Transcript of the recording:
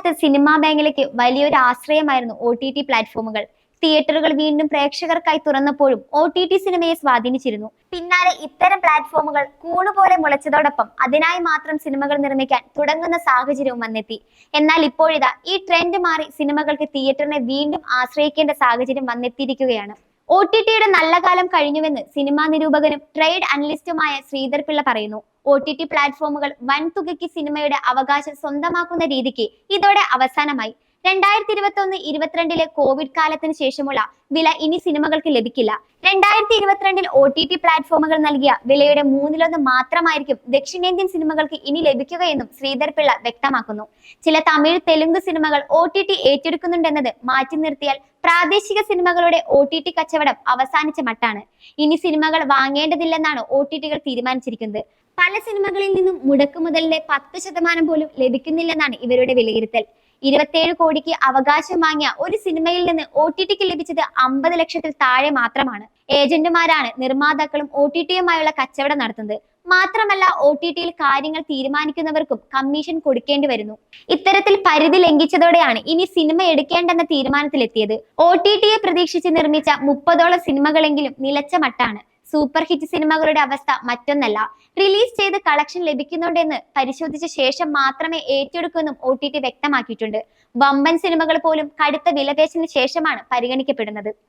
കാലത്ത് സിനിമാ മേഖലയ്ക്ക് വലിയൊരു ആശ്രയമായിരുന്നു OTT പ്ലാറ്റ്ഫോമുകൾ. തിയേറ്ററുകൾ വീണ്ടും പ്രേക്ഷകർക്കായി തുറന്നപ്പോഴും OTT സിനിമയെ സ്വാധീനിച്ചിരുന്നു. പിന്നാലെ ഇത്തരം പ്ലാറ്റ്ഫോമുകൾ കൂണുപോലെ മുളച്ചതോടൊപ്പം അതിനായി മാത്രം സിനിമകൾ നിർമ്മിക്കാൻ തുടങ്ങുന്ന സാഹചര്യവും വന്നെത്തി. എന്നാൽ ഇപ്പോഴിതാ ഈ ട്രെൻഡ് മാറി സിനിമകൾക്ക് തിയേറ്ററിനെ വീണ്ടും ആശ്രയിക്കേണ്ട സാഹചര്യം വന്നെത്തിയിരിക്കുകയാണ്. OTTയുടെ നല്ല കാലം കഴിഞ്ഞുവെന്ന് സിനിമാ നിരൂപകനും ട്രേഡ് അനലിസ്റ്റുമായ ശ്രീധർ പിള്ള പറയുന്നു. OTT പ്ലാറ്റ്ഫോമുകൾ വൻതുകയ്ക്ക് സിനിമയുടെ അവകാശം സ്വന്തമാക്കുന്ന രീതിക്ക് ഇതോടെ അവസാനമായി. 2021-22 കോവിഡ് കാലത്തിന് ശേഷമുള്ള വില ഇനി സിനിമകൾക്ക് ലഭിക്കില്ല. 2022 OTT പ്ലാറ്റ്ഫോമുകൾ നൽകിയ വിലയുടെ 1/3 മാത്രമായിരിക്കും ദക്ഷിണേന്ത്യൻ സിനിമകൾക്ക് ഇനി ലഭിക്കുകയെന്നും ശ്രീധർ പിള്ള വ്യക്തമാക്കുന്നു. ചില തമിഴ്, തെലുങ്ക് സിനിമകൾ OTT ഏറ്റെടുക്കുന്നുണ്ടെന്നത് മാറ്റി നിർത്തിയാൽ പ്രാദേശിക സിനിമകളുടെ OTT കച്ചവടം അവസാനിച്ച മട്ടാണ്. ഇനി സിനിമകൾ വാങ്ങേണ്ടതില്ലെന്നാണ് OTTകൾ തീരുമാനിച്ചിരിക്കുന്നത്. പല സിനിമകളിൽ നിന്നും മുടക്കുമുതലിന്റെ 10% പോലും ലഭിക്കുന്നില്ലെന്നാണ് ഇവരുടെ വിലയിരുത്തൽ. 27 കോടിക്ക് അവകാശം വാങ്ങിയ ഒരു സിനിമയിൽ നിന്ന് OTTക്ക് ലഭിച്ചത് 50 ലക്ഷത്തിൽ താഴെ മാത്രമാണ്. ഏജന്റുമാരാണ് നിർമ്മാതാക്കളും OTTയുമായുള്ള കച്ചവടം നടത്തുന്നത്. മാത്രമല്ല OTTയിൽ കാര്യങ്ങൾ തീരുമാനിക്കുന്നവർക്കും കമ്മീഷൻ കൊടുക്കേണ്ടി വരുന്നു. ഇത്തരത്തിൽ പരിധി ലംഘിച്ചതോടെയാണ് ഇനി സിനിമ എടുക്കേണ്ടെന്ന തീരുമാനത്തിലെത്തിയത്. OTTയെ പ്രതീക്ഷിച്ച് നിർമ്മിച്ച 30ഓളം സിനിമകളെങ്കിലും നിലച്ച മട്ടാണ്. സൂപ്പർ ഹിറ്റ് സിനിമകളുടെ അവസ്ഥ മറ്റൊന്നല്ല. റിലീസ് ചെയ്ത് കളക്ഷൻ ലഭിക്കുന്നുണ്ടെന്ന് പരിശോധിച്ച ശേഷം മാത്രമേ ഏറ്റെടുക്കുമെന്നും OTT വ്യക്തമാക്കിയിട്ടുണ്ട്. വമ്പൻ സിനിമകൾ പോലും കടുത്ത വിലപേശലിന് ശേഷമാണ് പരിഗണിക്കപ്പെടുന്നത്.